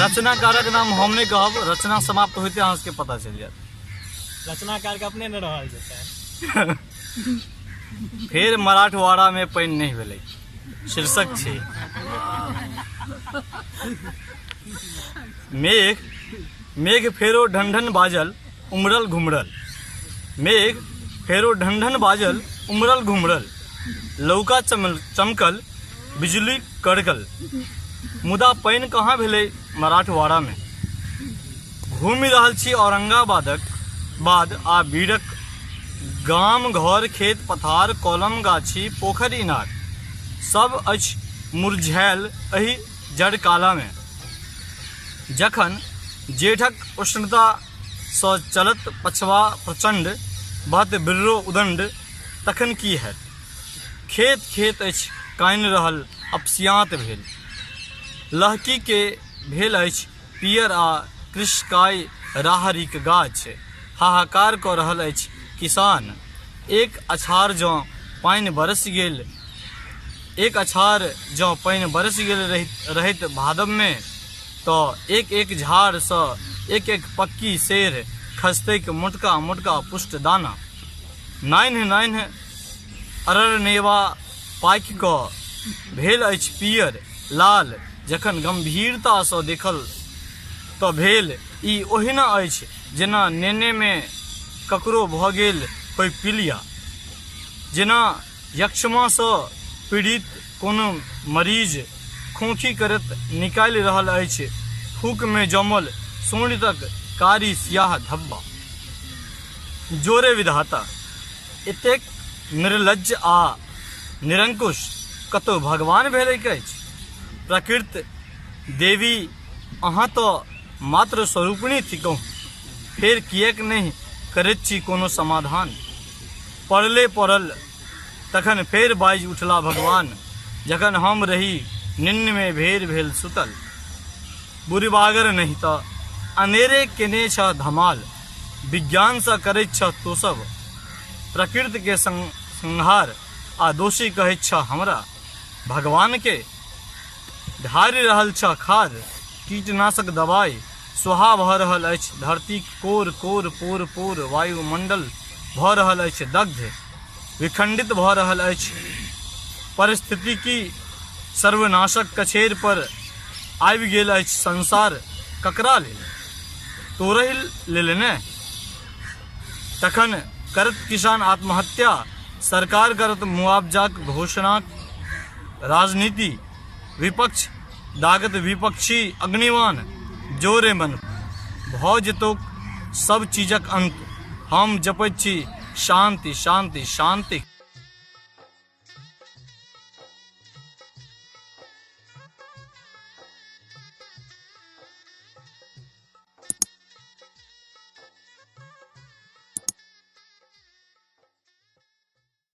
रचनाकारक नाम हम नहीं कहब, रचना समाप्त होते अहाँ के पता चल जाए। रचनाकार के अपने न रहल जेतै। फिर मराठवाड़ा में पानि नहीं भेलै, शीर्षक छै। मेघ मेघ फेरो ढनढन बाजल उमड़ल घुमड़ल, मेघ फेरो ढनढन बाजल उमड़ल घुमड़ल, लौका चमकल बिजली कड़कल, मुदा पानि कहाँ भेलै मराठवाड़ा में। घूमि रहल छी औरंगाबादक बाद आ बीड़क गाम घर खेत पथार कॉलम गाछी पोखरि इनार सब अछि मुरझायल एहि जड़ काला में। जखन जेठक उष्णता सँ चलत पछवा प्रचंड बहत बिर्रो उदंड, तखन की हैत। खेत खेत अछि कानि रहल अपसियात भेल, लहकी के भेल अछि पियर आ कृषकाय राहरिक गाछ, हाहाकार कऽ रहल अछि किसान। एक अछाड़ जँ पानि बरस गेल, एक अछाड़ जँ पानि बरस गेल रहैत भादव में, तऽ एक एक झाड़ सँ एक एक पक्की सेर खसतैक मोटका मोटका पुष्ट दाना। नान्हि नान्हि अररनेवा पाकि कऽ भेल अछि पियर लाल, जखन गंभीरता सँ देखल तऽ भेल ई ओहिना अछि जेना नेने में ककरो भऽ गेल होइ पीलिया, जेना यक्षमा सँ पीड़ित कोनो मरीज खोखी करैत निकालि रहल अछि फूक में जमल सोंढि तक कारी सियाह धब्बा। जोरे विधाता, एतेक निर्लज्ज आ निरंकुश कतौ भगवान भेलैक अछि। प्रकृति देवी अहाँ तऽ मात्र स्वरूपिणी थिकहुँ, फेर किएक नहि करैत छी कोनो समाधान। पड़ले पड़ल तखन फेर बाजि उठला भगवान, जखन हम रही निन्न में भेर भेल सुतल। बुरिबागर नहीं तऽ अनेरे केने छ धमाल, विज्ञान सँ करैत छ तो सब। प्रकृति के संहार आ दोषी कहैत छ हमरा, भगवान के ढारि रहल छ खाद कीटनाशक दवाई। सुहा भऽ रहल अछि धरती कोर कोर पोर पोर, वायुमंडल भऽ रहल अछि दग्ध, विखंडित भऽ रहल अछि परिस्थितिकी सर्वनाशक कछेर पर आबि गेल अछि संसार। ककरा लेल? तोरहि लेल ने। तखन करत किसान आत्महत्या, सरकार करत मुआवजाक घोषणा, राजनीति विपक्ष दागत विपक्षी अग्निवान। जोरे मन भऽ जेतौक सब चीजक अंत, हम जपैत छी शांति शांति शांति।